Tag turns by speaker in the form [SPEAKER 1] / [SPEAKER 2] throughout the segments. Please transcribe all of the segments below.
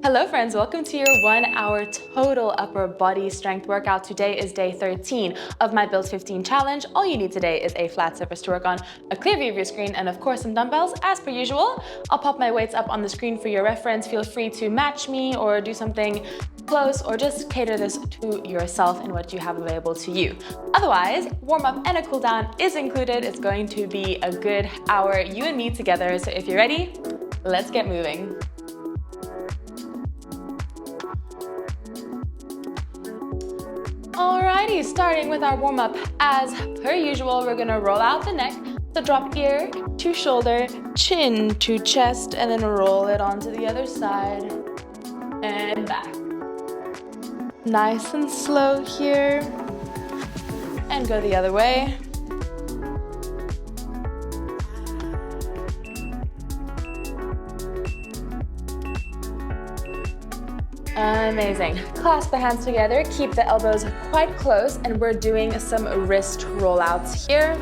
[SPEAKER 1] Hello friends, welcome to your 1 hour total upper body strength workout. Today is day 13 of my Build 15 challenge. All you need today is a flat surface to work on, a clear view of your screen, and of course some dumbbells as per usual. I'll pop my weights up on the screen for your reference. Feel free to match me or do something close or just cater this to yourself and what you have available to you. Otherwise, warm up and a cool down is included. It's going to be a good hour, you and me together. So if you're ready, let's get moving. Alrighty, starting with our warm-up. As per usual, we're gonna roll out the neck, so drop ear to shoulder, chin to chest, and then roll it onto the other side and back. Nice and slow here, and go the other way. Amazing. Clasp the hands together, keep the elbows quite close, and we're doing some wrist rollouts here.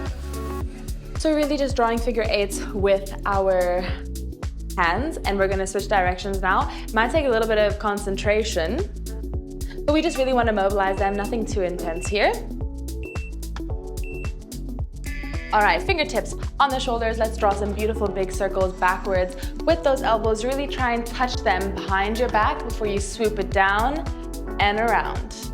[SPEAKER 1] So really just drawing figure eights with our hands, and we're gonna switch directions now. Might take a little bit of concentration, but we just really wanna mobilize them, nothing too intense here. All right, fingertips on the shoulders. Let's draw some beautiful big circles backwards with those elbows. Really try and touch them behind your back before you swoop it down and around.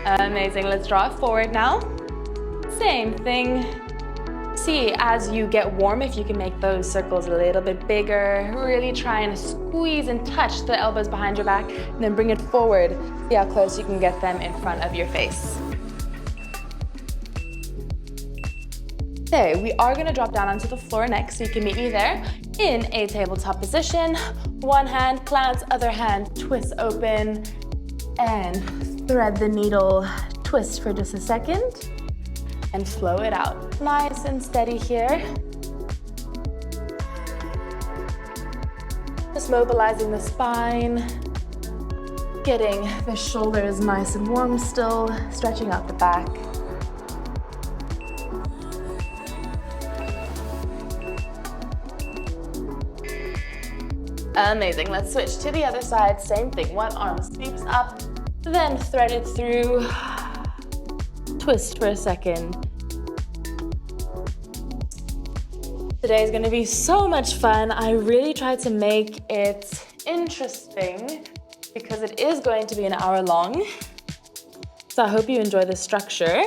[SPEAKER 1] Amazing, let's draw it forward now. Same thing. See, as you get warm, if you can make those circles a little bit bigger, really try and squeeze and touch the elbows behind your back, and then bring it forward. See how close you can get them in front of your face. Okay, we are gonna drop down onto the floor next, so you can meet me there in a tabletop position. One hand plants, other hand twists open, and thread the needle, twist for just a second, and flow it out. Nice and steady here. Just mobilizing the spine, getting the shoulders nice and warm still, stretching out the back. Amazing, let's switch to the other side. Same thing, one arm sweeps up, then thread it through, twist for a second. Today is gonna be so much fun. I really tried to make it interesting because it is going to be an hour long. So I hope you enjoy the structure.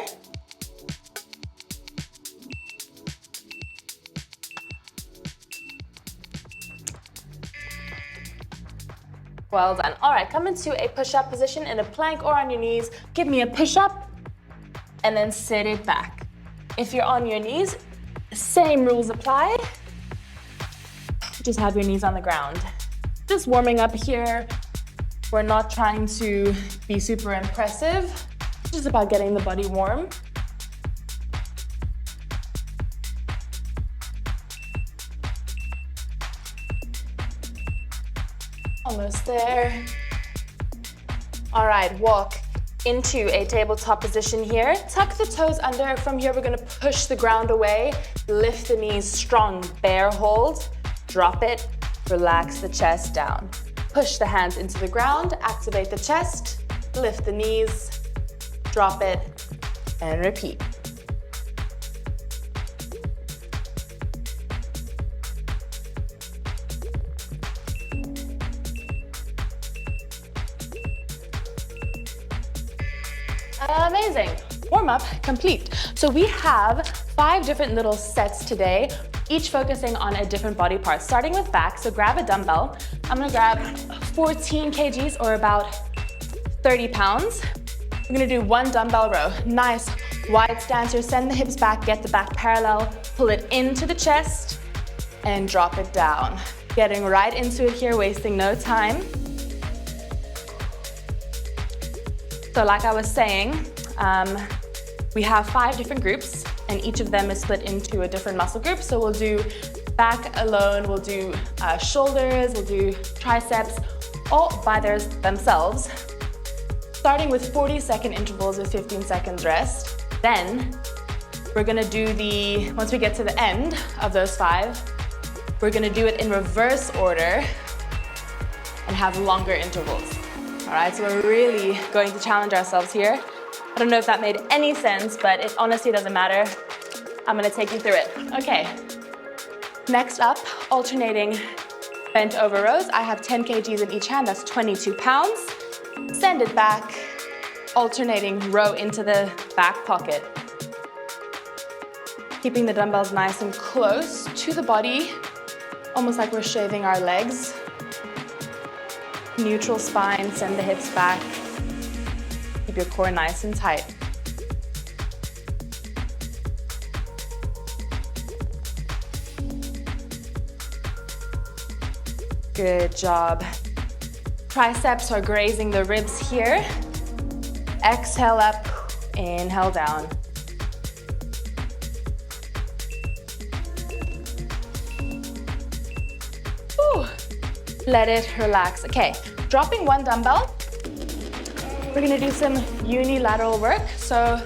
[SPEAKER 1] Well done. All right, come into a push-up position in a plank or on your knees. Give me a push-up and then sit it back. If you're on your knees, same rules apply. Just have your knees on the ground. Just warming up here. We're not trying to be super impressive. It's just about getting the body warm. Almost there. All right, walk into a tabletop position here. Tuck the toes under. From here, we're gonna push the ground away. Lift the knees strong, bear hold. Drop it, relax the chest down. Push the hands into the ground, activate the chest, lift the knees, drop it, and repeat. Amazing. Warm up complete. So we have 5 different little sets today, each focusing on a different body part. Starting with back, so grab a dumbbell. I'm gonna grab 14 kgs or about 30 pounds. We're gonna do 1 dumbbell row. Nice wide stance here. Send the hips back, get the back parallel, pull it into the chest, and drop it down. Getting right into it here, wasting no time. So like I was saying, we have 5 different groups, and each of them is split into a different muscle group. So we'll do back alone, we'll do shoulders, we'll do triceps, all by themselves. starting with 40-second intervals with 15 seconds rest. Then we're gonna do once we get to the end of those 5, we're gonna do it in reverse order and have longer intervals. All right, so we're really going to challenge ourselves here. I don't know if that made any sense, but it honestly doesn't matter. I'm gonna take you through it. Okay, next up, alternating bent over rows. I have 10 kgs in each hand, that's 22 pounds. Send it back, alternating row into the back pocket. Keeping the dumbbells nice and close to the body, almost like we're shaving our legs. Neutral spine, send the hips back. Keep your core nice and tight. Good job. Triceps are grazing the ribs here. Exhale up, inhale down. Whew. Let it relax. Okay, dropping one dumbbell. We're gonna do some unilateral work. So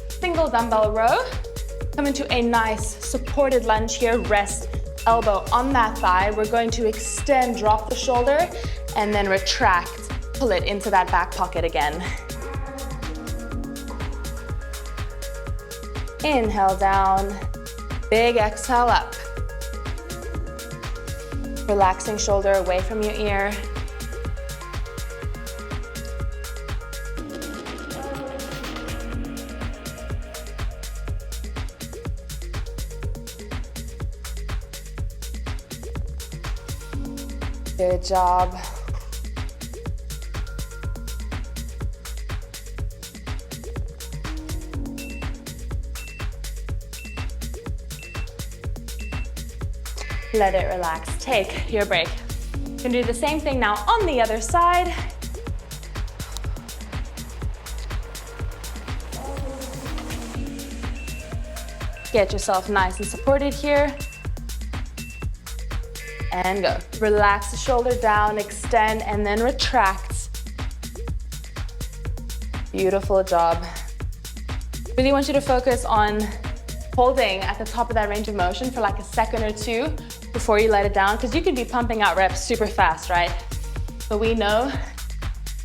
[SPEAKER 1] single dumbbell row. Come into a nice supported lunge here. Rest elbow on that thigh. We're going to extend, drop the shoulder, and then retract, pull it into that back pocket again. Inhale down, big exhale up. Relaxing shoulder away from your ear. Good job. Let it relax. Take your break. You can do the same thing now on the other side. Get yourself nice and supported here. And go. Relax the shoulder down, extend, and then retract. Beautiful job. Really want you to focus on holding at the top of that range of motion for like a second or two before you let it down, because you could be pumping out reps super fast, right? But we know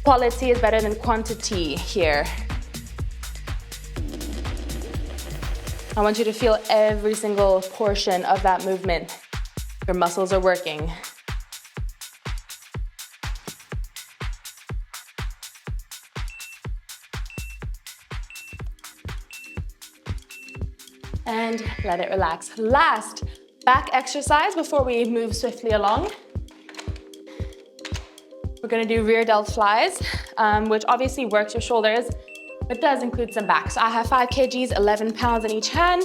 [SPEAKER 1] quality is better than quantity here. I want you to feel every single portion of that movement. Your muscles are working. And let it relax. Last back exercise before we move swiftly along. We're gonna do rear delt flies, which obviously works your shoulders, but does include some back. So I have 5 kgs, 11 pounds in each hand.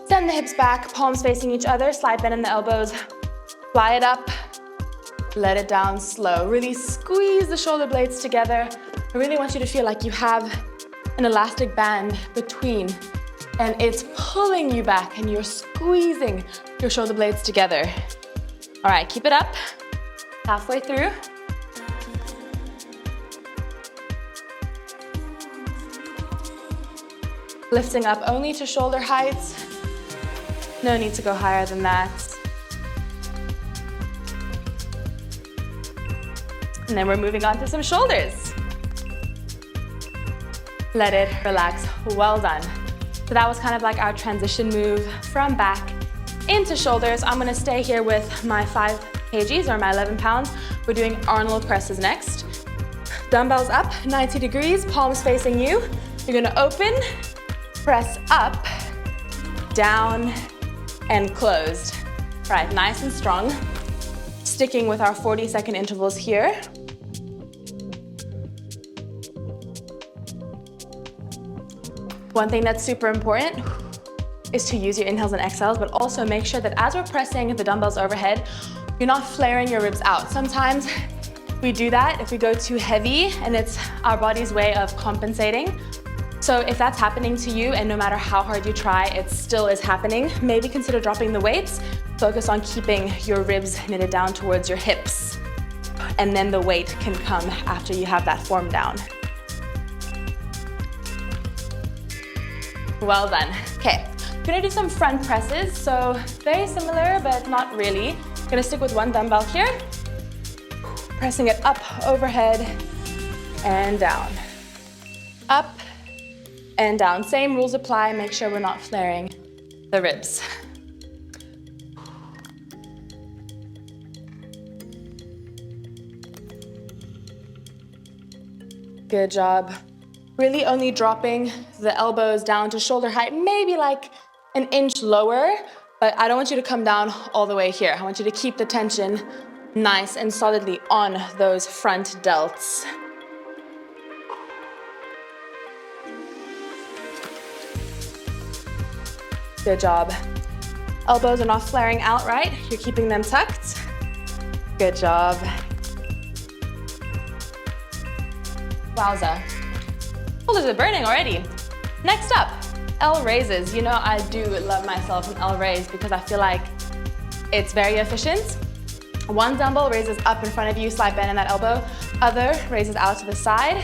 [SPEAKER 1] Send the hips back, palms facing each other, slide bend in the elbows, fly it up, let it down slow. Really squeeze the shoulder blades together. I really want you to feel like you have an elastic band between, and it's pulling you back and you're squeezing your shoulder blades together. All right, keep it up, halfway through. Lifting up only to shoulder heights. No need to go higher than that. And then we're moving on to some shoulders. Let it relax. Well done. So that was kind of like our transition move from back into shoulders. I'm gonna stay here with my 5 kgs or my 11 pounds. We're doing Arnold presses next. Dumbbells up, 90 degrees, palms facing you. You're gonna open, press up, down, and closed. All right, nice and strong. Sticking with our 40-second intervals here. One thing that's super important is to use your inhales and exhales, but also make sure that as we're pressing the dumbbells overhead, you're not flaring your ribs out. Sometimes we do that if we go too heavy, and it's our body's way of compensating. So if that's happening to you, and no matter how hard you try, it still is happening, maybe consider dropping the weights. Focus on keeping your ribs knitted down towards your hips. and then the weight can come after you have that form down. Well done. Okay, we're gonna do some front presses. So very similar, but not really. Gonna stick with one dumbbell here. Pressing it up, overhead, and down. Up and down. Same rules apply. Make sure we're not flaring the ribs. Good job. Really only dropping the elbows down to shoulder height, maybe like an inch lower, but I don't want you to come down all the way here. I want you to keep the tension nice and solidly on those front delts. Good job. Elbows are not flaring out, right? You're keeping them tucked. Good job. Wowza. Shoulders are burning already. Next up, L raises. You know, I do love myself an L raise because I feel like it's very efficient. One dumbbell raises up in front of you, slight bend in that elbow. Other raises out to the side,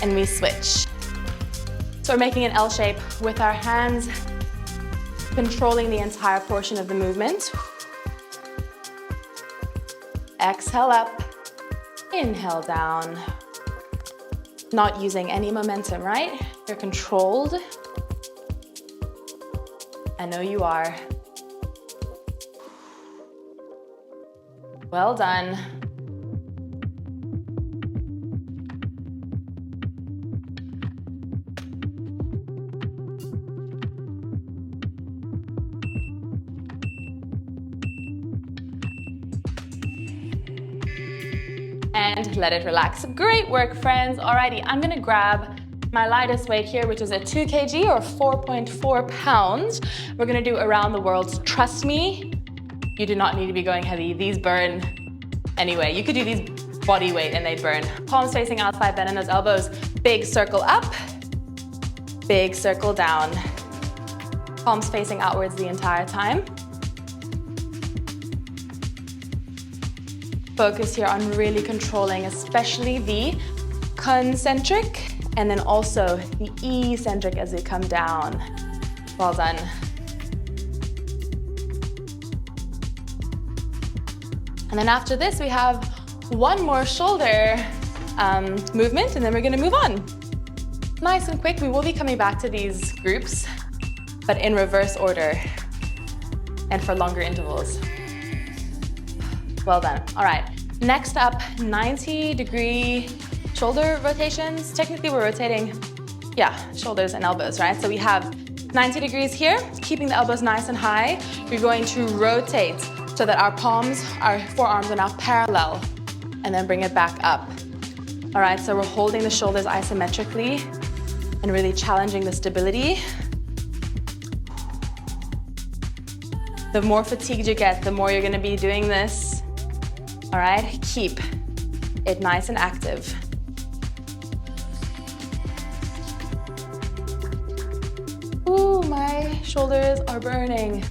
[SPEAKER 1] and we switch. So we're making an L shape with our hands, controlling the entire portion of the movement. Exhale up, inhale down. Not using any momentum, right? You're controlled. I know you are. Well done. And let it relax. Great work, friends. Alrighty, I'm gonna grab my lightest weight here, which is a 2 kg or 4.4 pounds. We're gonna do around the world. Trust me, you do not need to be going heavy. These burn anyway. You could do these body weight and they'd burn. Palms facing outside, bend in those elbows. Big circle up, big circle down. Palms facing outwards the entire time. Focus here on really controlling, especially the concentric and then also the eccentric as we come down. Well done. And then after this, we have one more shoulder movement, and then we're gonna move on. Nice and quick. We will be coming back to these groups, but in reverse order and for longer intervals. Well done. All right, next up, 90-degree shoulder rotations. Technically, we're rotating, shoulders and elbows, right? So we have 90 degrees here, keeping the elbows nice and high. We're going to rotate so that our forearms are now parallel, and then bring it back up. All right, so we're holding the shoulders isometrically and really challenging the stability. The more fatigued you get, the more you're gonna be doing this. All right, keep it nice and active. Ooh, my shoulders are burning.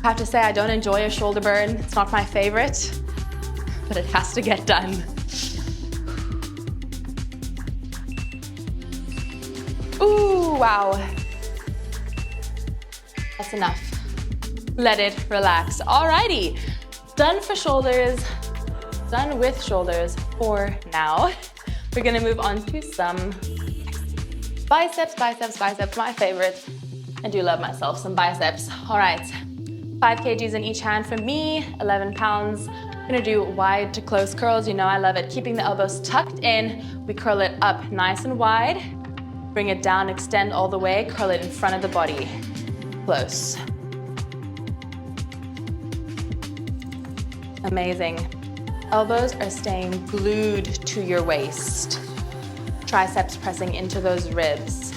[SPEAKER 1] I have to say, I don't enjoy a shoulder burn. It's not my favorite, but it has to get done. Ooh, wow. That's enough. Let it relax. Alrighty, done for shoulders. Done with shoulders for now. We're gonna move on to some biceps, my favorite. I do love myself some biceps. All right, 5 kgs in each hand for me, 11 pounds. I'm gonna do wide to close curls. You know I love it. Keeping the elbows tucked in, we curl it up nice and wide. Bring it down, extend all the way, curl it in front of the body. Close. Amazing. Elbows are staying glued to your waist. Triceps pressing into those ribs.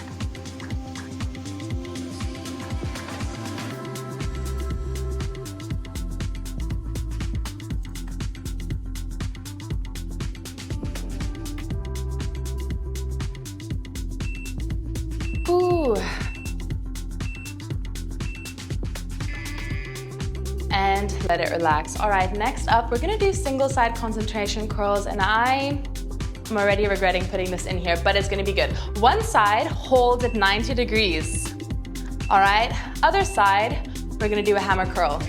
[SPEAKER 1] Ooh. And let it relax. All right, next up, we're gonna do single side concentration curls, and I'm already regretting putting this in here, but it's gonna be good. One side holds at 90 degrees. All right, other side, we're gonna do a hammer curl.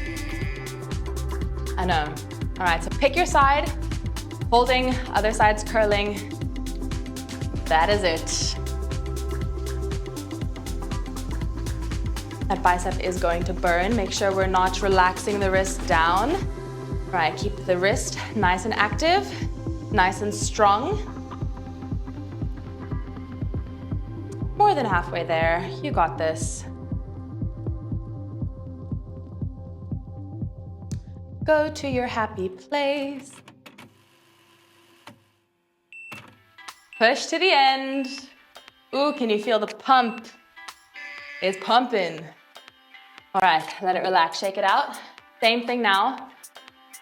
[SPEAKER 1] I know. All right, so pick your side, holding, other side's curling. That is it. That bicep is going to burn. Make sure we're not relaxing the wrist down. All right, keep the wrist nice and active, nice and strong. More than halfway there. You got this. Go to your happy place. Push to the end. Ooh, can you feel the pump? It's pumping. All right, let it relax, shake it out. Same thing now.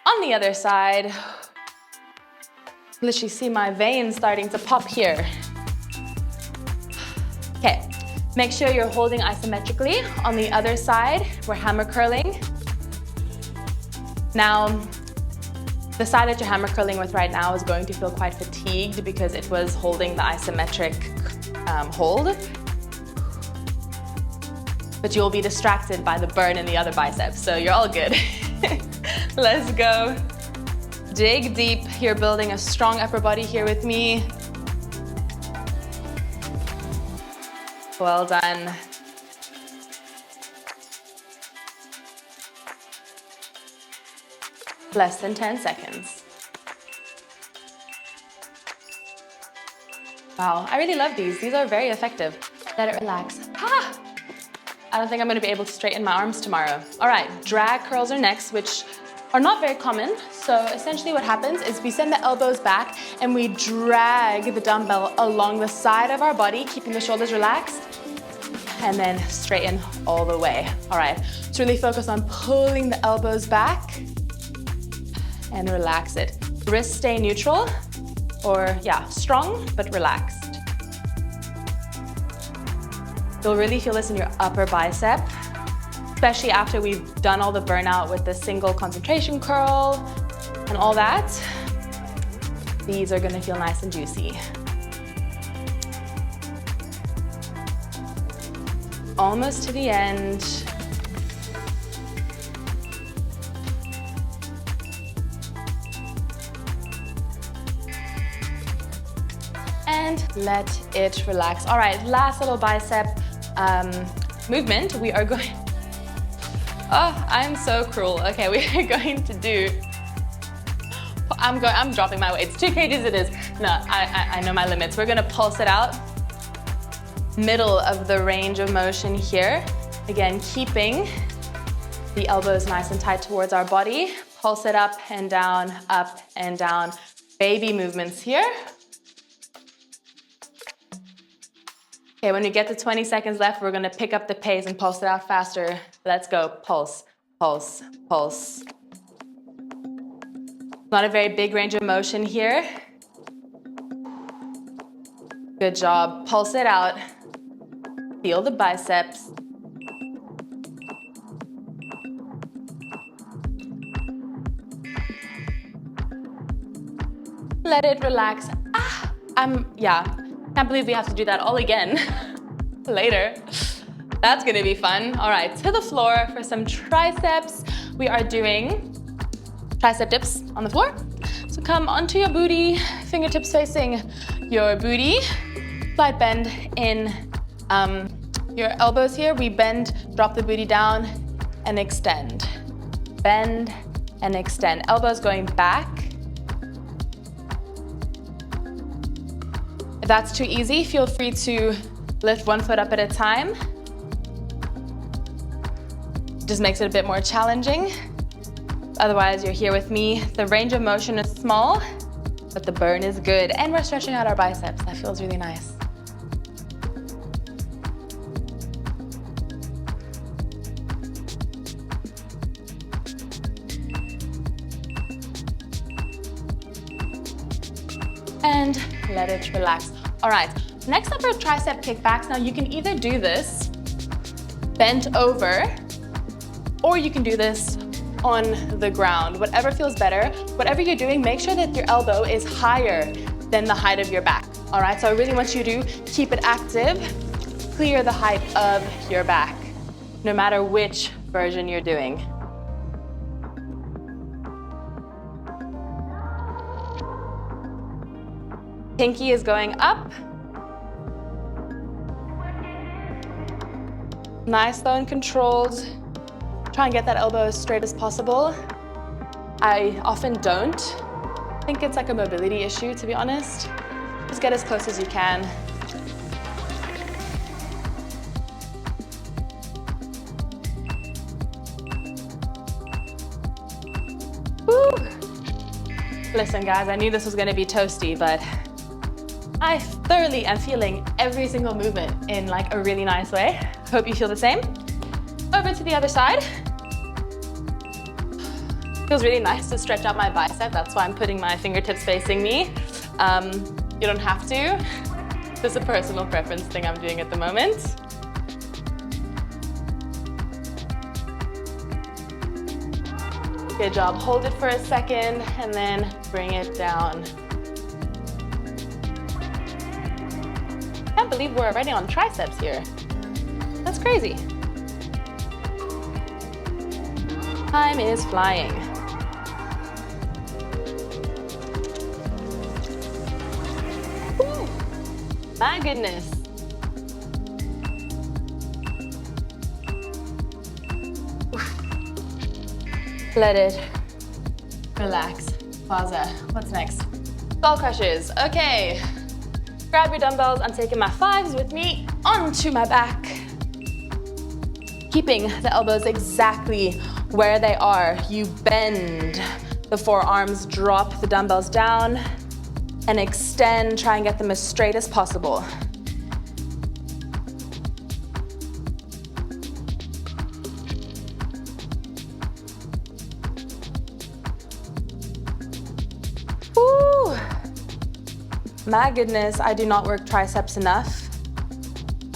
[SPEAKER 1] On the other side, literally see my veins starting to pop here. Okay, make sure you're holding isometrically. On the other side, we're hammer curling. Now, the side that you're hammer curling with right now is going to feel quite fatigued because it was holding the isometric hold. But you'll be distracted by the burn in the other bicep, so you're all good. Let's go. Dig deep. You're building a strong upper body here with me. Well done. Less than 10 seconds. Wow, I really love these. These are very effective. Let it relax. Ah! I don't think I'm gonna be able to straighten my arms tomorrow. All right, drag curls are next, which are not very common. So essentially what happens is we send the elbows back and we drag the dumbbell along the side of our body, keeping the shoulders relaxed, and then straighten all the way. All right, so really focus on pulling the elbows back and relax it. Wrists stay neutral, or yeah, strong, but relaxed. You'll really feel this in your upper bicep, especially after we've done all the burnout with the single concentration curl and all that. These are gonna feel nice and juicy. Almost to the end. And let it relax. All right, last little bicep movement. We are going, oh, I'm so cruel. Okay, we are going to do, I'm dropping my weights. 2 kgs it is. No, I know my limits. We're gonna pulse it out. Middle of the range of motion here. Again, keeping the elbows nice and tight towards our body. Pulse it up and down, up and down. Baby movements here. Okay, when we get to 20 seconds left, we're gonna pick up the pace and pulse it out faster. Let's go, pulse, pulse, pulse. Not a very big range of motion here. Good job, pulse it out. Feel the biceps. Let it relax. Can't believe we have to do that all again later. That's gonna be fun. All right, to the floor for some triceps. We are doing tricep dips on the floor. So come onto your booty, fingertips facing your booty. Slight bend in your elbows here. We bend, drop the booty down, and extend. Bend and extend. Elbows going back. If that's too easy, feel free to lift one foot up at a time. Just makes it a bit more challenging. Otherwise, you're here with me. The range of motion is small, but the burn is good. And we're stretching out our biceps. That feels really nice. And let it relax. All right, next up are tricep kickbacks. Now you can either do this bent over, or you can do this on the ground, whatever feels better. Whatever you're doing, make sure that your elbow is higher than the height of your back. All right, so I really want you to keep it active, clear the height of your back, no matter which version you're doing. Pinky is going up. Nice, slow and controlled. Try and get that elbow as straight as possible. I often don't. I think it's like a mobility issue, to be honest. Just get as close as you can. Woo. Listen, guys, I knew this was gonna be toasty, but I thoroughly am feeling every single movement in like a really nice way. Hope you feel the same. Over to the other side. Feels really nice to stretch out my bicep. That's why I'm putting my fingertips facing me. You don't have to. Just a personal preference thing I'm doing at the moment. Good job. Hold it for a second and then bring it down. I can't believe we're already on triceps here. That's crazy. Time is flying. Woo. My goodness. Let it relax. Pausa. What's next? Skull crushes. Okay. Grab your dumbbells. I'm taking my 5s with me onto my back. Keeping the elbows exactly where they are. You bend the forearms, drop the dumbbells down, and extend. Try and get them as straight as possible. My goodness, I do not work triceps enough.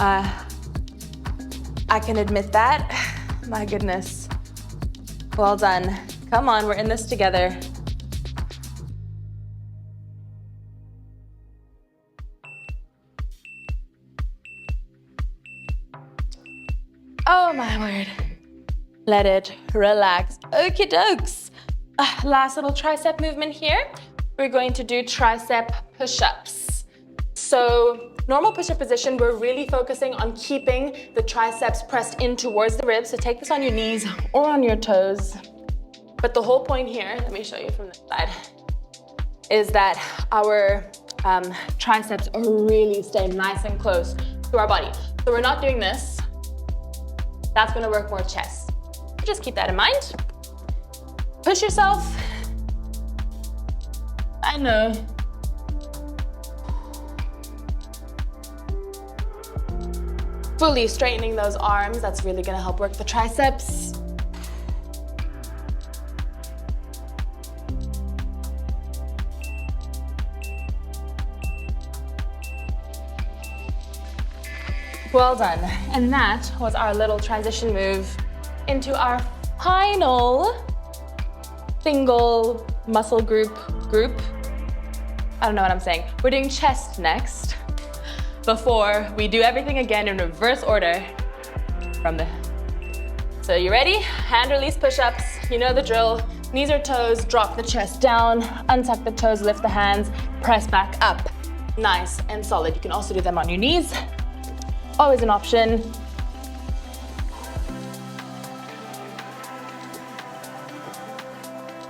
[SPEAKER 1] I can admit that. My goodness. Well done. Come on, we're in this together. Oh my word. Let it relax. Okie dokes. Last little tricep movement here. We're going to do tricep push-ups. So normal push-up position, we're really focusing on keeping the triceps pressed in towards the ribs. So take this on your knees or on your toes. But the whole point here, let me show you from this side, is that our triceps are really staying nice and close to our body. So we're not doing this. That's gonna work more chest. Just keep that in mind. Push yourself. I know. Fully straightening those arms, that's really gonna help work the triceps. Well done. And that was our little transition move into our final single muscle group. I don't know what I'm saying. We're doing chest next before we do everything again in reverse order from the. So you ready? Hand release push-ups. You know the drill. Knees or toes, drop the chest down, untuck the toes, lift the hands, press back up. Nice and solid. You can also do them on your knees. Always an option.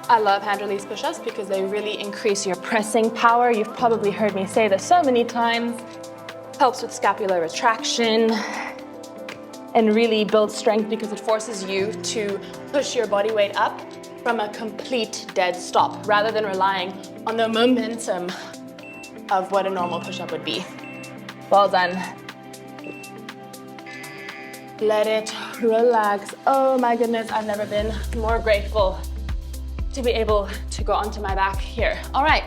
[SPEAKER 1] I love hand release push-ups because they really increase your pressing power. You've probably heard me say this so many times. Helps with scapular retraction and really builds strength because it forces you to push your body weight up from a complete dead stop rather than relying on the momentum of what a normal push-up would be. Well done. Let it relax. Oh my goodness, I've never been more grateful to be able to go onto my back here. All right,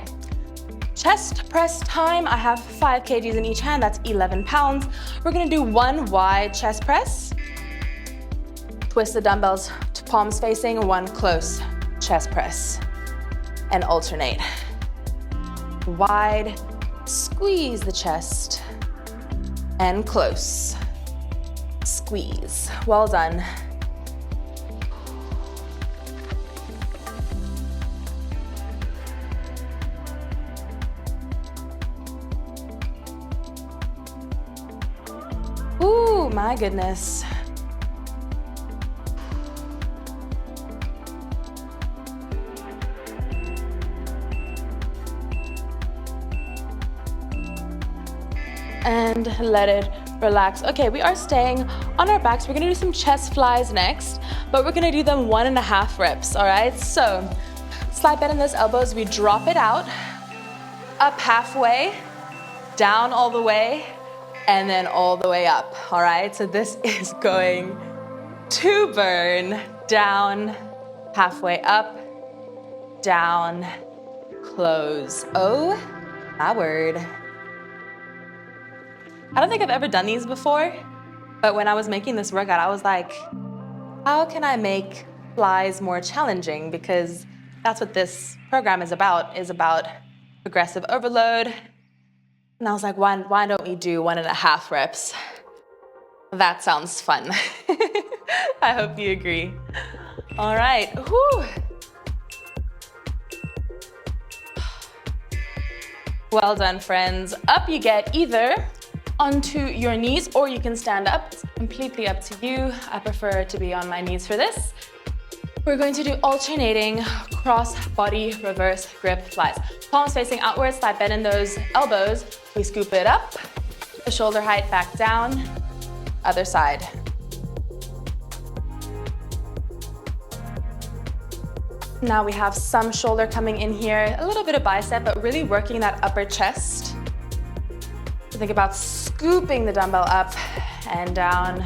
[SPEAKER 1] chest press time. I have 5 kgs in each hand, that's 11 pounds. We're gonna do one wide chest press. Twist the dumbbells to palms facing, one close, chest press, and alternate. Wide, squeeze the chest, and close, squeeze. Well done. Ooh, my goodness. And let it relax. Okay, we are staying on our backs. We're gonna do some chest flies next, but we're gonna do them 1.5 reps, all right? So, slide bend in those elbows, we drop it out, up halfway, down all the way, and then all the way up, all right? So this is going to burn. Down, halfway up, down, close. Oh, my word. I don't think I've ever done these before, but when I was making this workout, I was like, how can I make flies more challenging? Because that's what this program is about progressive overload. And I was like, why don't we do 1.5 reps? That sounds fun. I hope you agree. All right, whew. Well done, friends. Up you get, either onto your knees or you can stand up. It's completely up to you. I prefer to be on my knees for this. We're going to do alternating cross-body reverse grip flies. Palms facing outwards, slide bend in those elbows. We scoop it up, the shoulder height back down, other side. Now we have some shoulder coming in here, a little bit of bicep, but really working that upper chest. Think about scooping the dumbbell up and down,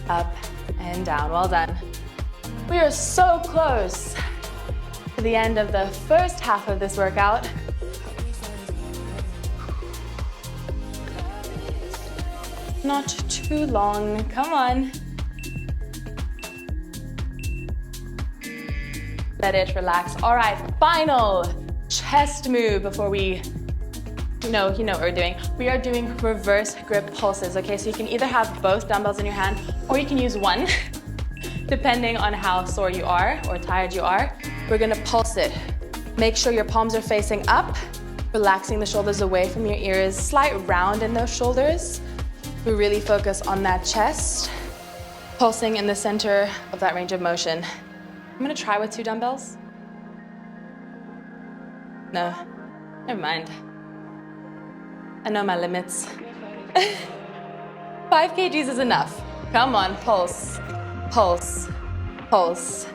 [SPEAKER 1] up and down. Well done. We are so close to the end of the first half of this workout. Not too long, come on. Let it relax. All right, final chest move before we you know what we're doing. We are doing reverse grip pulses, okay? So you can either have both dumbbells in your hand or you can use one, depending on how sore you are or tired you are. We're gonna pulse it. Make sure your palms are facing up, relaxing the shoulders away from your ears, slight round in those shoulders. We really focus on that chest, pulsing in the center of that range of motion. I'm gonna try with 2 dumbbells. No, never mind. I know my limits. 5 kgs is enough. Come on, pulse, pulse, pulse.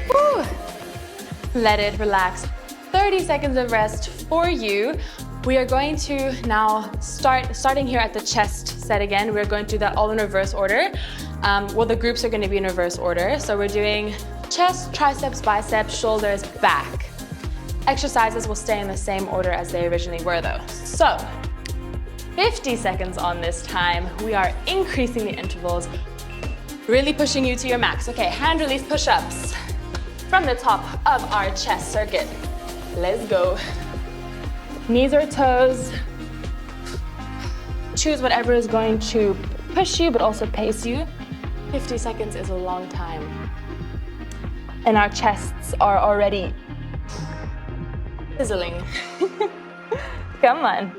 [SPEAKER 1] Woo. Let it relax. 30 seconds of rest for you. We are going to now starting here at the chest set again. We're going to do that all in reverse order. Well, the groups are going to be in reverse order. So we're doing chest, triceps, biceps, shoulders, back. Exercises will stay in the same order as they originally were though. So 50 seconds on this time. We are increasing the intervals, really pushing you to your max. Okay, hand release push-ups from the top of our chest circuit. Let's go. Knees or toes. Choose whatever is going to push you but also pace you. 50 seconds is a long time. And our chests are already sizzling. Come on.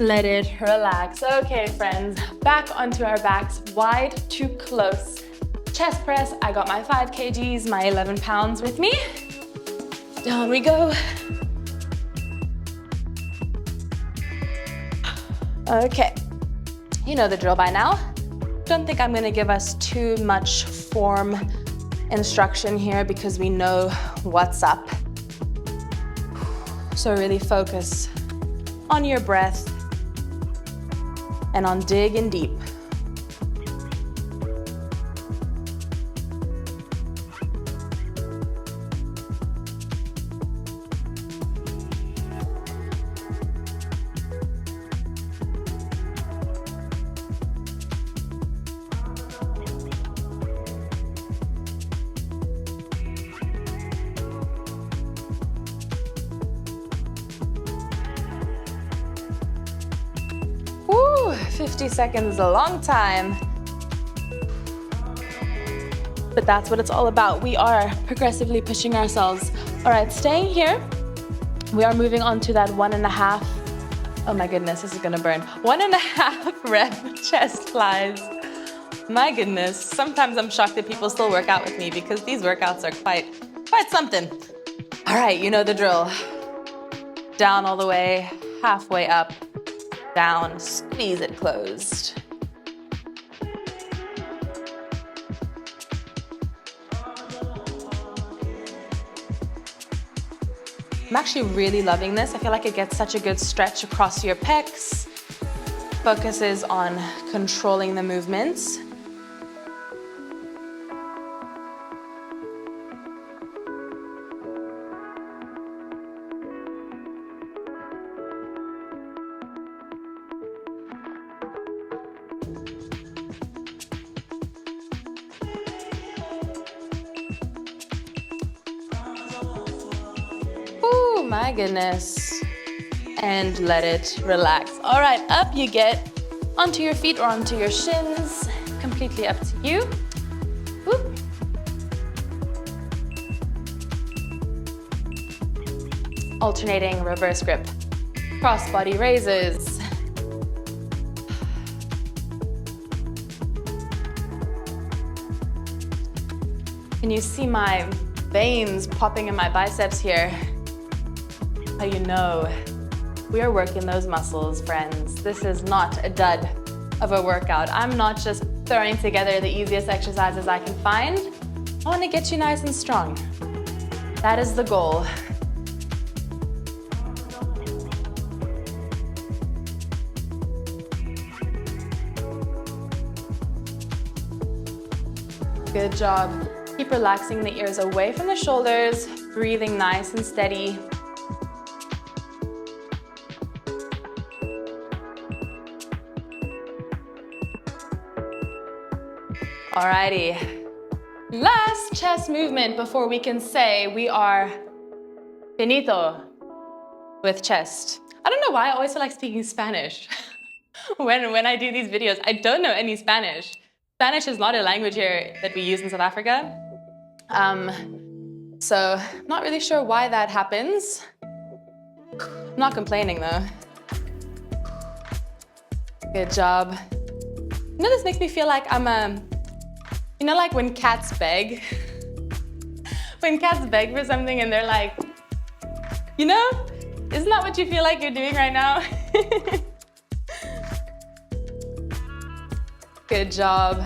[SPEAKER 1] Let it relax. Okay, friends, back onto our backs, wide to close chest press. I got my 5 kgs, my 11 pounds with me. Down we go. Okay, you know the drill by now. Don't think I'm gonna give us too much form instruction here because we know what's up. So really focus on your breath and on digging deep. Woo, 50 seconds is a long time. But that's what it's all about. We are progressively pushing ourselves. All right, staying here. We are moving on to that 1.5. Oh my goodness, this is gonna burn. 1.5 rep chest flies. My goodness, sometimes I'm shocked that people still work out with me because these workouts are quite something. All right, you know the drill. Down all the way, halfway up, down, squeeze it closed. I'm actually really loving this. I feel like it gets such a good stretch across your pecs. Focuses on controlling the movements. My goodness. And let it relax. All right, up you get onto your feet or onto your shins. Completely up to you. Whoop. Alternating reverse grip. Cross body raises. Can you see my veins popping in my biceps here? How you know we are working those muscles, friends. This is not a dud of a workout. I'm not just throwing together the easiest exercises I can find. I want to get you nice and strong. That is the goal. Good job. Keep relaxing the ears away from the shoulders, breathing nice and steady. Alrighty, last chest movement before we can say we are finito with chest. I don't know why I always feel like speaking Spanish when I do these videos. I don't know any Spanish. Spanish is not a language here that we use in South Africa. So not really sure why that happens. I'm not complaining though. Good job. You know, this makes me feel like I'm you know, like when cats beg? When cats beg for something and they're like, you know, isn't that what you feel like you're doing right now? Good job.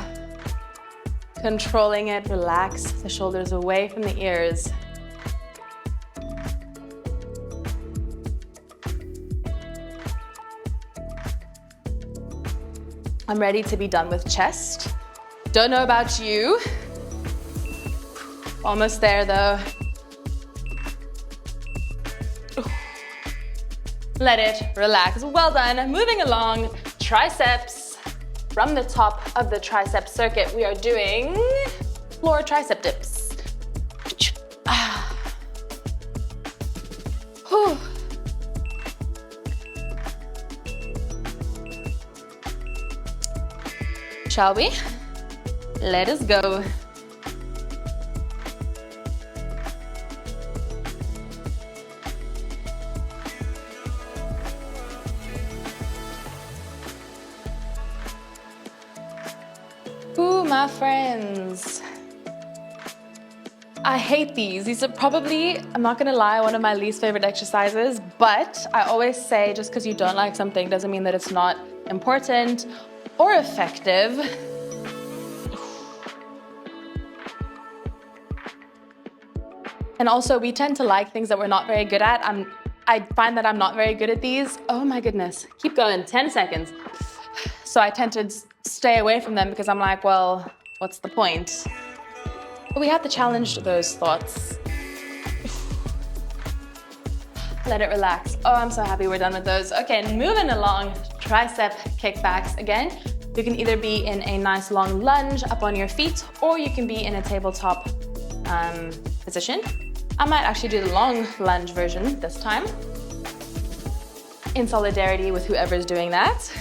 [SPEAKER 1] Controlling it, relax the shoulders away from the ears. I'm ready to be done with chest. Don't know about you. Almost there though. Let it relax. Well done. Moving along, triceps. From the top of the tricep circuit, we are doing floor tricep dips. Shall we? Let us go. Ooh, my friends. I hate these. These are probably, I'm not gonna lie, one of my least favorite exercises, but I always say just because you don't like something doesn't mean that it's not important or effective. And also, we tend to like things that we're not very good at. I find that I'm not very good at these. Oh my goodness. Keep going, 10 seconds. So I tend to stay away from them because I'm like, well, what's the point? But we have to challenge those thoughts. Let it relax. Oh, I'm so happy we're done with those. Okay, moving along, tricep kickbacks. Again, you can either be in a nice long lunge up on your feet, or you can be in a tabletop position. I might actually do the long lunge version this time, in solidarity with whoever's doing that.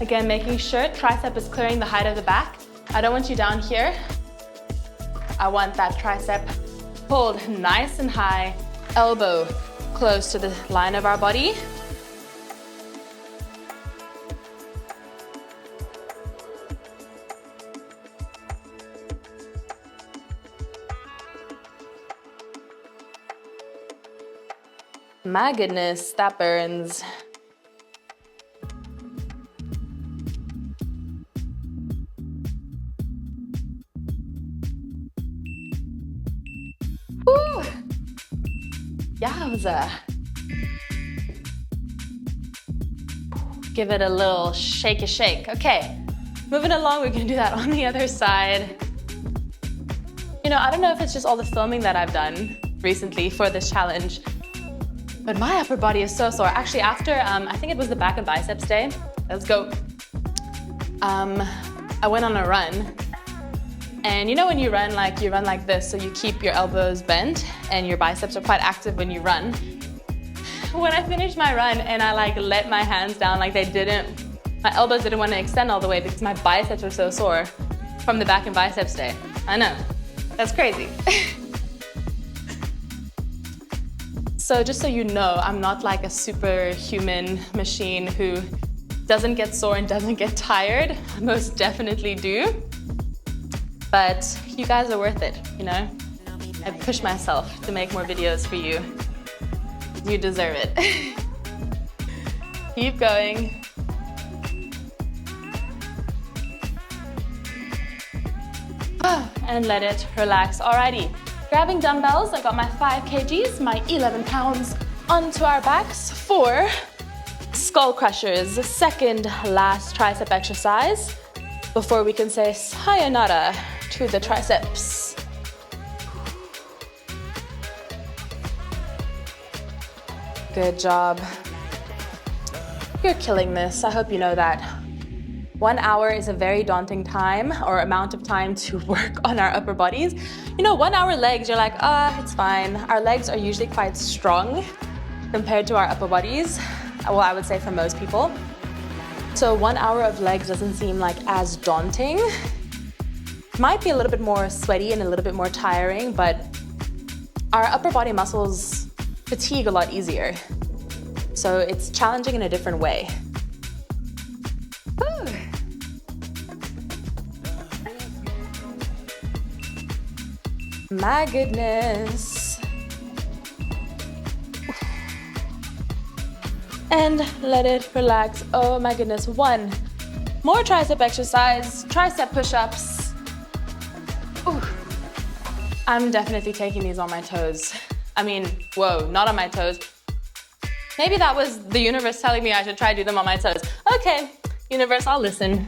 [SPEAKER 1] Again, making sure tricep is clearing the height of the back. I don't want you down here. I want that tricep pulled nice and high, elbow close to the line of our body. My goodness, that burns. Woo! Yowza. Give it a little shake. Okay, moving along, we're gonna do that on the other side. You know, I don't know if it's just all the filming that I've done recently for this challenge, but my upper body is so sore. Actually, after, I think it was the back and biceps day. Let's go. I went on a run. And you know when you run like this, so you keep your elbows bent and your biceps are quite active when you run. When I finished my run and I let my hands down, my elbows didn't want to extend all the way because my biceps were so sore from the back and biceps day. I know, that's crazy. So just so you know, I'm not like a superhuman machine who doesn't get sore and doesn't get tired. I most definitely do. But you guys are worth it, you know? I push myself to make more videos for you. You deserve it. Keep going. And let it relax. Alrighty. Grabbing dumbbells, I got my 5 kgs, my 11 pounds onto our backs for skull crushers. The second last tricep exercise before we can say sayonara to the triceps. Good job. You're killing this. I hope you know that. 1 hour is a very daunting time or amount of time to work on our upper bodies. You know, 1 hour legs, you're like, it's fine. Our legs are usually quite strong compared to our upper bodies. Well, I would say for most people. So 1 hour of legs doesn't seem like as daunting. Might be a little bit more sweaty and a little bit more tiring, but our upper body muscles fatigue a lot easier. So it's challenging in a different way. Woo. My goodness. And let it relax. Oh my goodness. 1 more tricep exercise, tricep push-ups. Ooh. I'm definitely taking these on my toes. I mean, whoa, not on my toes. Maybe that was the universe telling me I should try to do them on my toes. Okay, universe, I'll listen.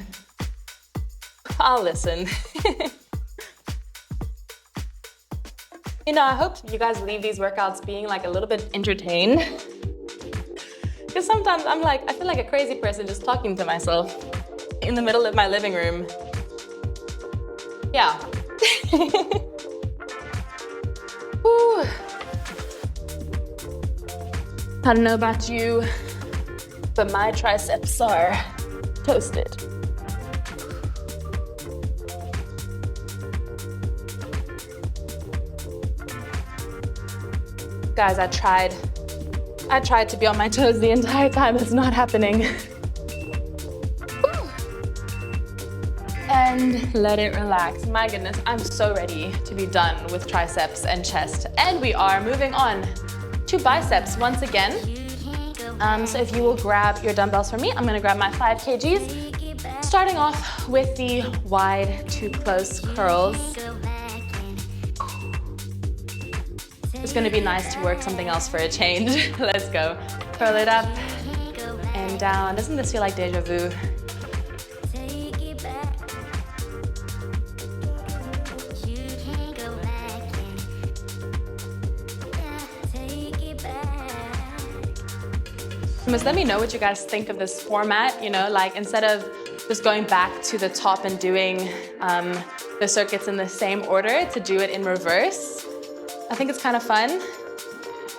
[SPEAKER 1] I'll listen. You know, I hope you guys leave these workouts being like a little bit entertained. Because sometimes I'm like, I feel like a crazy person just talking to myself in the middle of my living room. Yeah. Whew. I don't know about you, but my triceps are toasted. Guys, I tried to be on my toes the entire time. It's not happening. and let it relax. My goodness, I'm so ready to be done with triceps and chest. And we are moving on to biceps once again. So if you will grab your dumbbells for me, I'm gonna grab my 5 kgs. Starting off with the wide to close curls. It's gonna be nice to work something else for a change. Let's go. Curl it up and down. Doesn't this feel like deja vu? Just let me know what you guys think of this format, you know, like instead of just going back to the top and doing the circuits in the same order, to do it in reverse. I think it's kind of fun.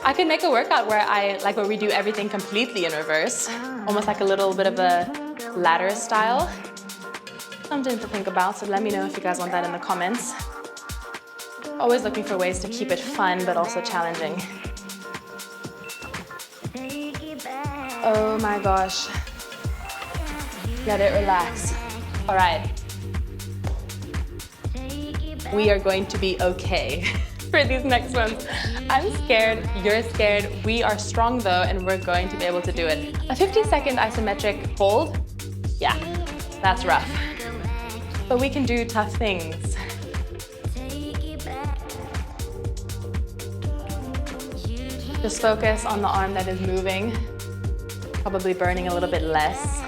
[SPEAKER 1] I could make a workout where we do everything completely in reverse, almost like a little bit of a ladder style. Something to think about, so let me know if you guys want that in the comments. Always looking for ways to keep it fun, but also challenging. Oh my gosh. Let it relax. All right. We are going to be okay for these next ones. I'm scared, you're scared. We are strong though, and we're going to be able to do it. A 50-second isometric hold. Yeah, that's rough. But we can do tough things. Just focus on the arm that is moving. Probably burning a little bit less.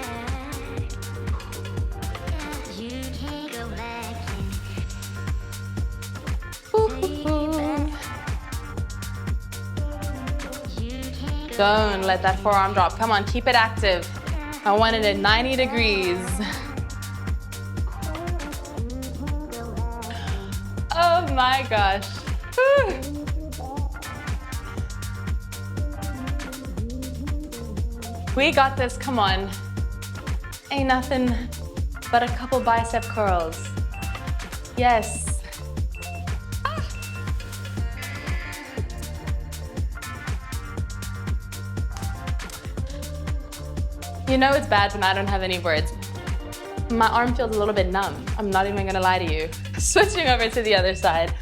[SPEAKER 1] Don't let that forearm drop. Come on, keep it active. I want it at 90 degrees. Oh my gosh. We got this, come on. Ain't nothing but a couple bicep curls. Yes. You know it's bad when I don't have any words. My arm feels a little bit numb. I'm not even gonna lie to you. Switching over to the other side.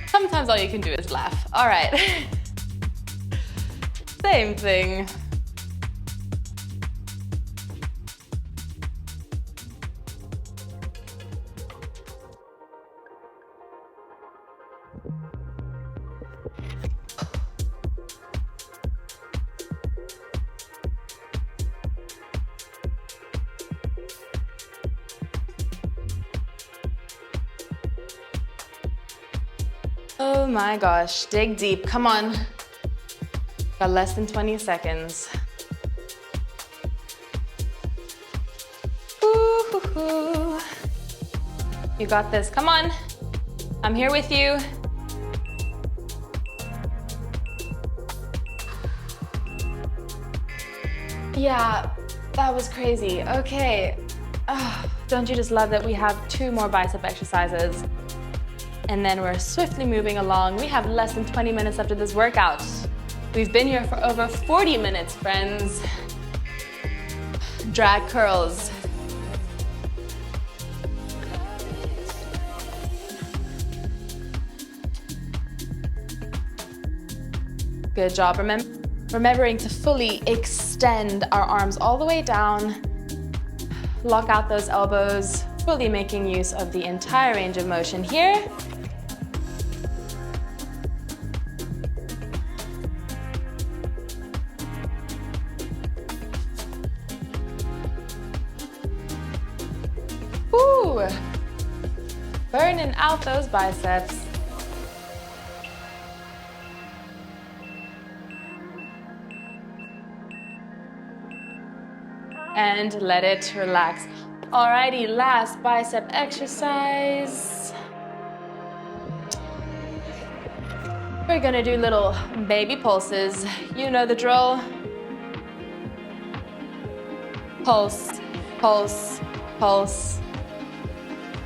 [SPEAKER 1] Sometimes all you can do is laugh. All right. Same thing. Oh my gosh, dig deep, come on. Got less than 20 seconds. Ooh. You got this, come on. I'm here with you. Yeah, that was crazy. Okay. Don't you just love that we have 2 more bicep exercises? And then we're swiftly moving along. We have less than 20 minutes after this workout. We've been here for over 40 minutes, friends. Drag curls. Good job. Remembering to fully extend our arms all the way down. Lock out those elbows, fully making use of the entire range of motion here. Ooh, burning out those biceps. And let it relax. Alrighty, last bicep exercise. We're gonna do little baby pulses. You know the drill. Pulse, pulse, pulse.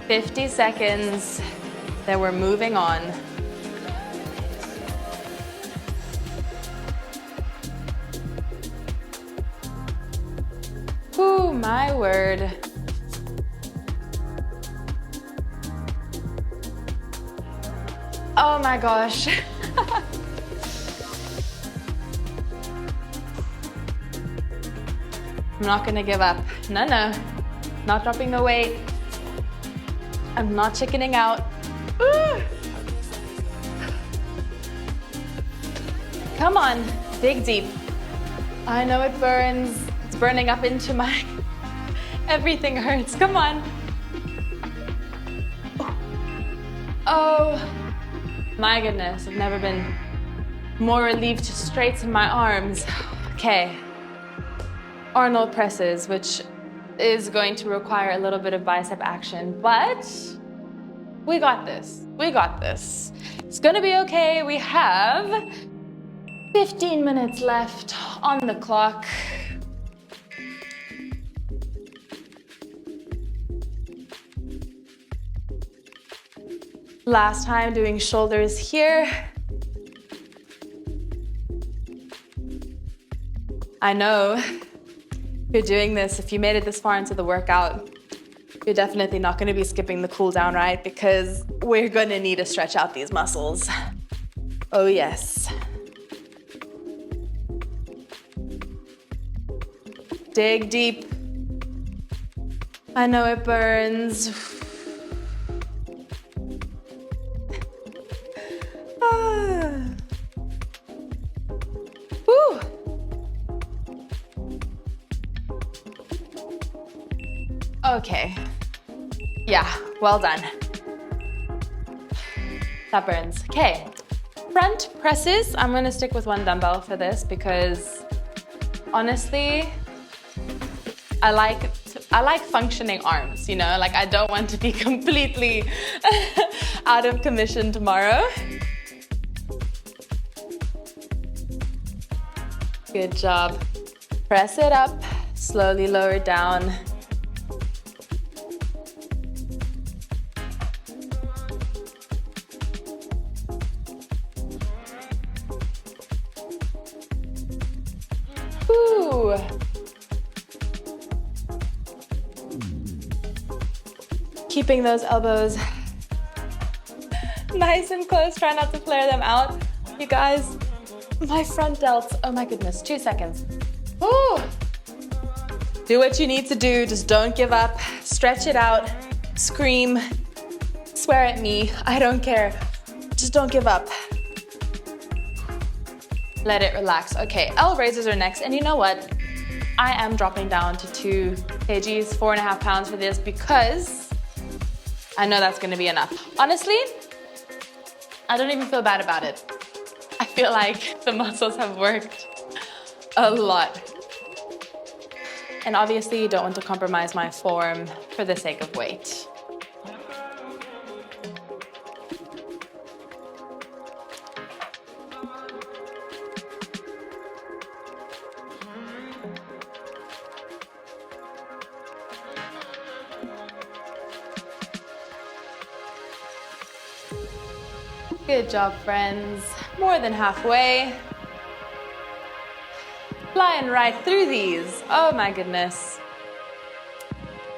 [SPEAKER 1] 50 seconds, then we're moving on. Ooh, my word. Oh my gosh. I'm not gonna give up. No, no. Not dropping the weight. I'm not chickening out. Ooh. Come on, dig deep. I know it burns. It's burning up into my... Everything hurts. Come on. Oh, my goodness. I've never been more relieved to straighten my arms. Okay. Arnold presses, which is going to require a little bit of bicep action, but we got this. We got this. It's gonna be okay. We have 15 minutes left on the clock. Last time doing shoulders here. I know if you're doing this, if you made it this far into the workout, you're definitely not going to be skipping the cool down, right? Because we're going to need to stretch out these muscles. Oh yes. Dig deep. I know it burns. Woo. Okay. Yeah, well done. That burns. Okay. Front presses. I'm gonna stick with one dumbbell for this because honestly, I like functioning arms, you know? Like I don't want to be completely out of commission tomorrow. Good job. Press it up, slowly lower it down. Woo. Keeping those elbows nice and close, try not to flare them out. You guys, my front delts, oh my goodness, 2 seconds. Woo. Do what you need to do, just don't give up. Stretch it out, scream, swear at me, I don't care. Just don't give up. Let it relax. Okay, L raises are next, and you know what? I am dropping down to 2 kgs, 4.5 pounds for this because I know that's gonna be enough. Honestly, I don't even feel bad about it. I feel like the muscles have worked a lot. And obviously you don't want to compromise my form for the sake of weight. Good job, friends. More than halfway. Flying right through these. Oh my goodness.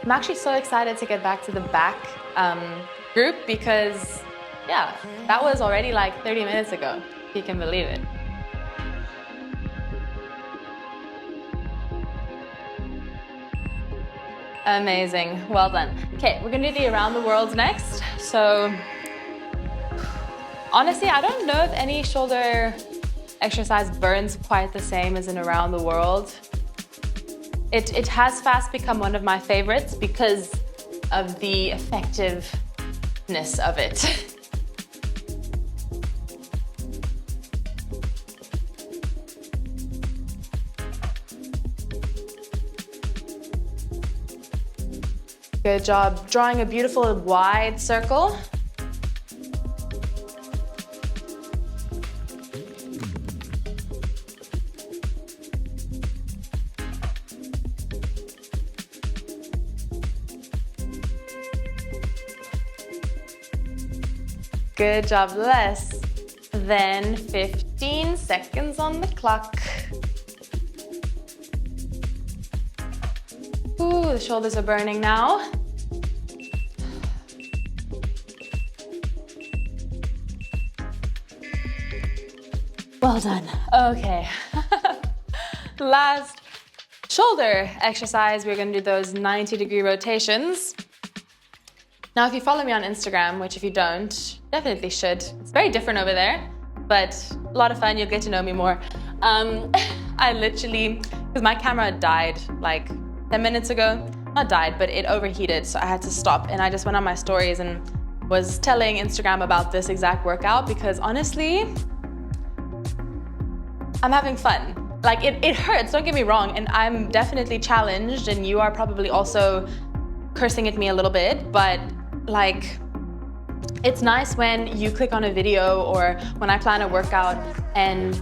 [SPEAKER 1] I'm actually so excited to get back to the back group because, yeah, that was already like 30 minutes ago, if you can believe it. Amazing. Well done. Okay, we're gonna do the around the world next. So, honestly, I don't know if any shoulder exercise burns quite the same as an around the world. It has fast become one of my favorites because of the effectiveness of it. Good job drawing a beautiful wide circle. Good job, less than 15 seconds on the clock. Ooh, the shoulders are burning now. Well done. Okay. Last shoulder exercise, we're gonna do those 90-degree rotations. Now, if you follow me on Instagram, which if you don't, definitely should. It's very different over there, but a lot of fun. You'll get to know me more. I literally, because my camera died like 10 minutes ago. Not died, but it overheated, so I had to stop. And I just went on my stories and was telling Instagram about this exact workout because honestly, I'm having fun. Like it hurts, don't get me wrong, and I'm definitely challenged, and you are probably also cursing at me a little bit, but like, it's nice when you click on a video or when I plan a workout and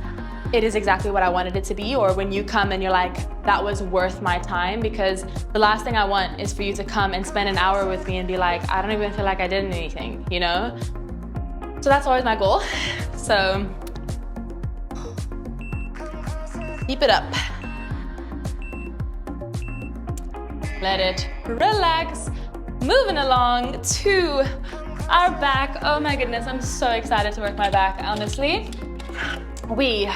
[SPEAKER 1] it is exactly what I wanted it to be, or when you come and you're like, that was worth my time, because the last thing I want is for you to come and spend an hour with me and be like, I don't even feel like I did anything, you know? So that's always my goal. So keep it up. Let it relax. Moving along to our back. Oh my goodness, I'm so excited to work my back, honestly. We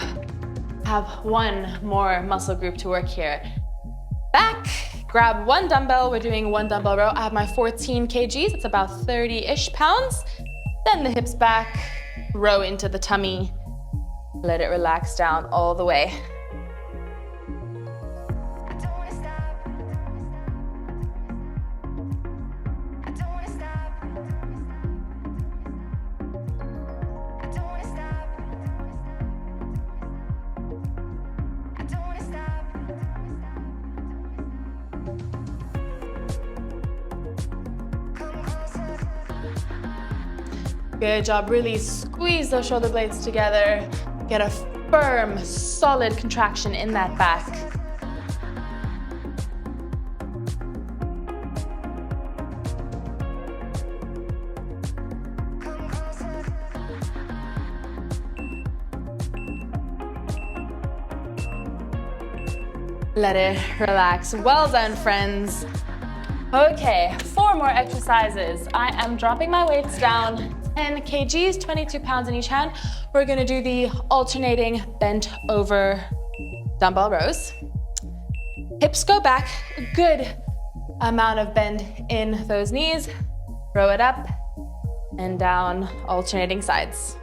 [SPEAKER 1] have one more muscle group to work here. Back, grab one dumbbell. We're doing one dumbbell row. I have my 14 kgs. It's about 30-ish pounds. Then the hips back, row into the tummy. Let it relax down all the way. Good job, really squeeze those shoulder blades together. Get a firm, solid contraction in that back. Let it relax. Well done, friends. Okay, 4 more exercises. I am dropping my weights down. 10 kgs, 22 pounds in each hand. We're gonna do the alternating bent over dumbbell rows. Hips go back, a good amount of bend in those knees. Row it up and down, alternating sides.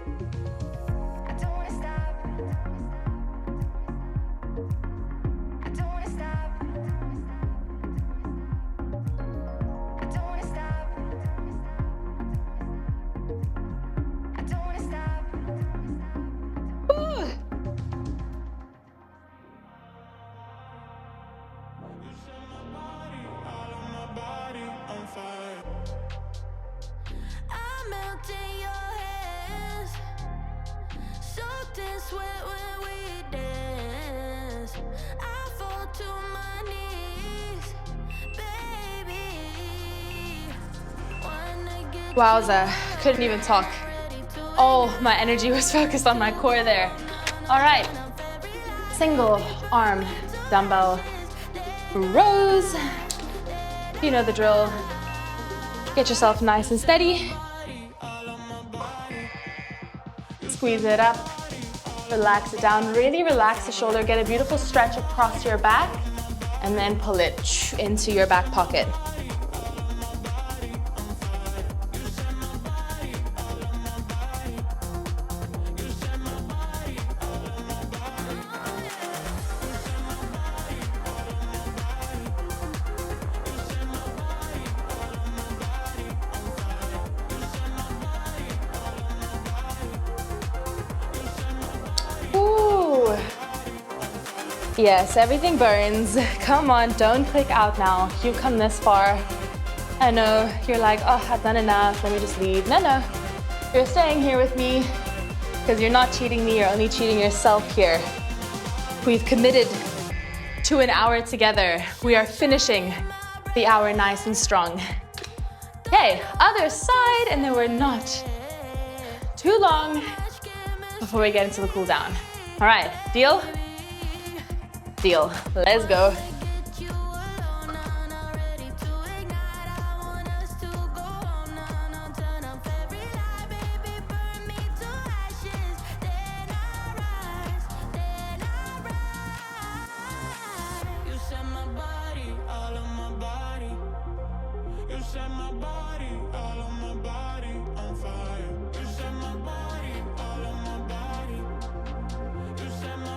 [SPEAKER 1] Wowza, couldn't even talk. All my energy was focused on my core there. All right, single arm dumbbell rows. You know the drill. Get yourself nice and steady. Squeeze it up, relax it down. Really relax the shoulder, get a beautiful stretch across your back, and then pull it into your back pocket. Yes, everything burns. Come on, don't click out now. You've come this far. I know, you're like, oh, I've done enough, let me just leave. No, you're staying here with me because you're not cheating me, you're only cheating yourself here. We've committed to an hour together. We are finishing the hour nice and strong. Okay, other side, and then we're not too long before we get into the cool down. All right, deal? Deal. Let's go.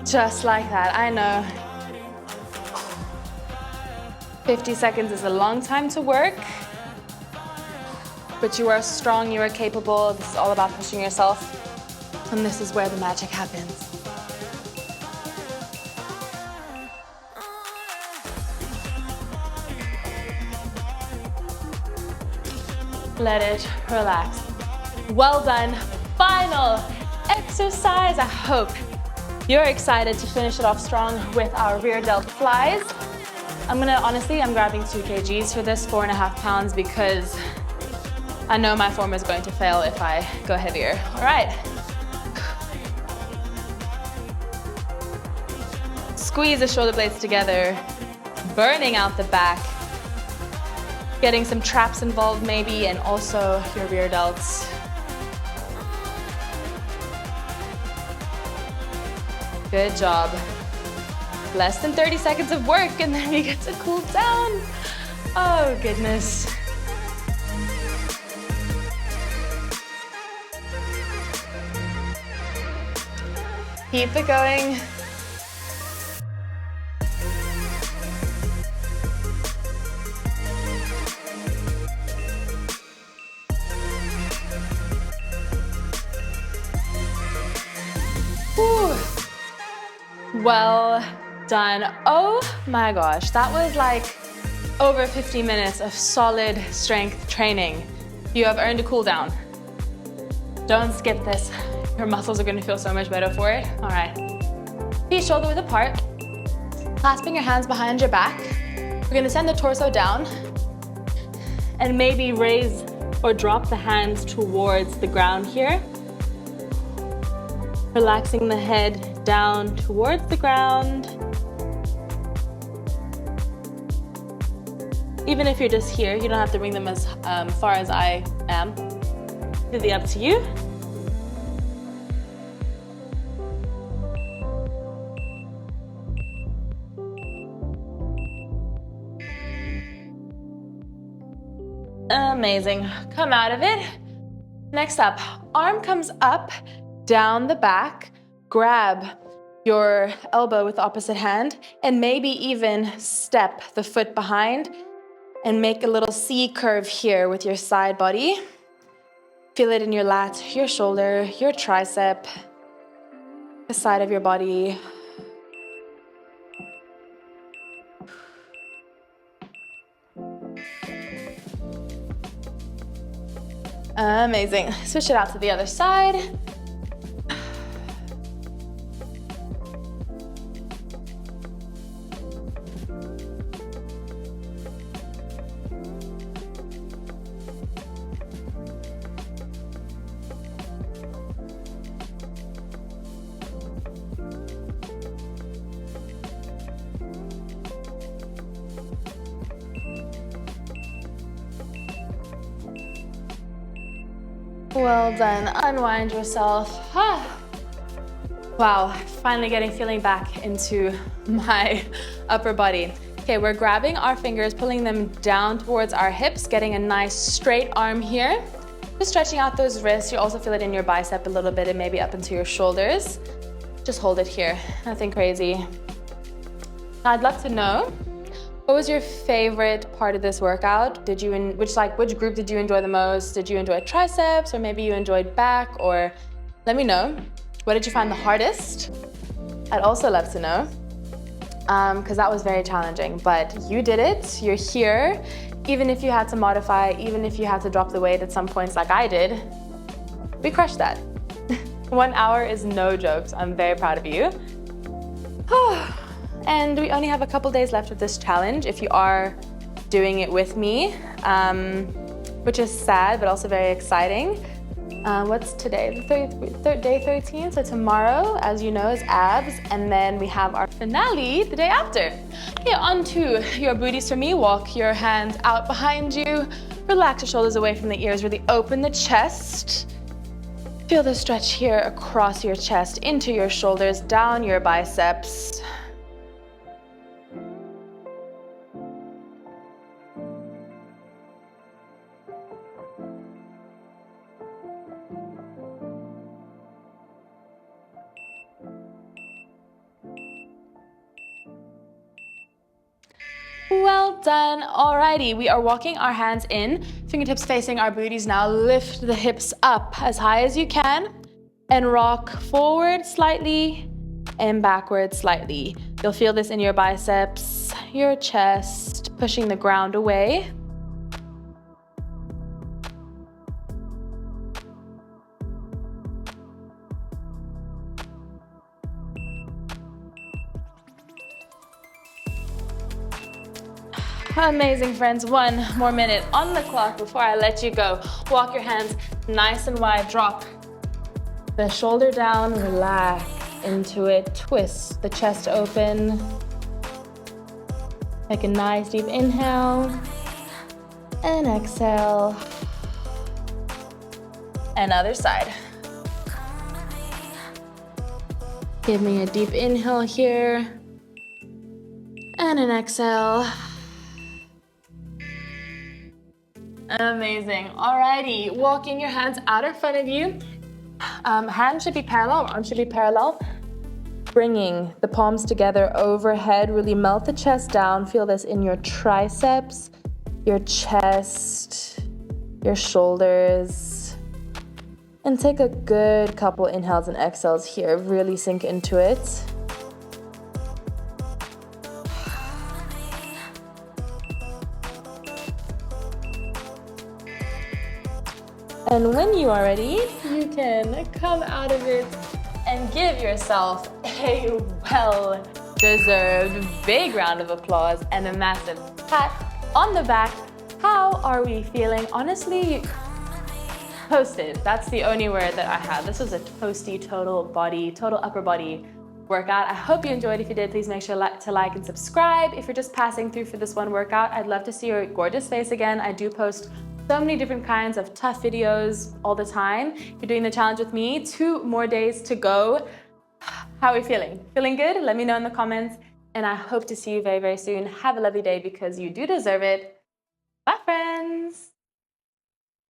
[SPEAKER 1] Just like that, I know. 50 seconds is a long time to work, but you are strong, you are capable. This is all about pushing yourself, and this is where the magic happens. Let it relax. Well done. Final exercise. I hope you're excited to finish it off strong with our rear delt flies. I'm grabbing 2 kgs for this, 4.5 pounds, because I know my form is going to fail if I go heavier. All right. Squeeze the shoulder blades together, burning out the back, getting some traps involved maybe, and also your rear delts. Good job. Less than 30 seconds of work and then we get to cool down. Oh goodness. Keep it going. Whew. Well done. Oh my gosh, that was like over 50 minutes of solid strength training. You have earned a cool down. Don't skip this. Your muscles are going to feel so much better for it. All right. Feet shoulder width apart. Clasping your hands behind your back. We're going to send the torso down and maybe raise or drop the hands towards the ground here. Relaxing the head down towards the ground. Even if you're just here, you don't have to bring them as far as I am. Really up to you. Amazing. Come out of it. Next up, arm comes up, down the back. Grab your elbow with the opposite hand and maybe even step the foot behind and make a little C curve here with your side body. Feel it in your lat, your shoulder, your tricep, the side of your body. Amazing. Switch it out to the other side. Well done. Unwind yourself. Wow, finally feeling back into my upper body. Okay, we're grabbing our fingers, pulling them down towards our hips, getting a nice straight arm here. Just stretching out those wrists. You also feel it in your bicep a little bit and maybe up into your shoulders. Just hold it here, nothing crazy. Now I'd love to know, what was your favorite part of this workout? Which group did you enjoy the most? Did you enjoy triceps, or maybe you enjoyed back? Or let me know. What did you find the hardest? I'd also love to know, because that was very challenging, but you did it, you're here. Even if you had to modify, even if you had to drop the weight at some points like I did, we crushed that. 1 hour is no joke, so I'm very proud of you. And we only have a couple days left of this challenge if you are doing it with me, which is sad, but also very exciting. What's today? Day 13, so tomorrow, as you know, is abs, and then we have our finale the day after. Okay, onto your booties for me. Walk your hands out behind you. Relax your shoulders away from the ears, really open the chest. Feel the stretch here across your chest, into your shoulders, down your biceps. done. Alrighty, we are walking our hands in, fingertips facing our booties now. Lift the hips up as high as you can and rock forward slightly and backward slightly. You'll feel this in your biceps, your chest, pushing the ground away. Amazing, friends. One more minute on the clock before I let you go. Walk your hands nice and wide. Drop the shoulder down, relax into it. Twist the chest open. Take a nice deep inhale and exhale. And other side. Give me a deep inhale here and an exhale. Amazing. Alrighty, walking your hands out in front of you. Hands should be parallel, arms should be parallel. Bringing the palms together overhead, really melt the chest down. Feel this in your triceps, your chest, your shoulders. And take a good couple inhales and exhales here. Really sink into it. And when you are ready, you can come out of it and give yourself a well-deserved big round of applause and a massive pat on the back. How are we feeling? Honestly, toasted. That's the only word that I have. This was a toasty total upper body workout. I hope you enjoyed. If you did, please make sure to like and subscribe. If you're just passing through for this one workout, I'd love to see your gorgeous face again. I do post so many different kinds of tough videos all the time. You're doing the challenge with me. 2 more days to go. How are we feeling? Feeling good? Let me know in the comments. And I hope to see you very, very soon. Have a lovely day because you do deserve it. Bye, friends.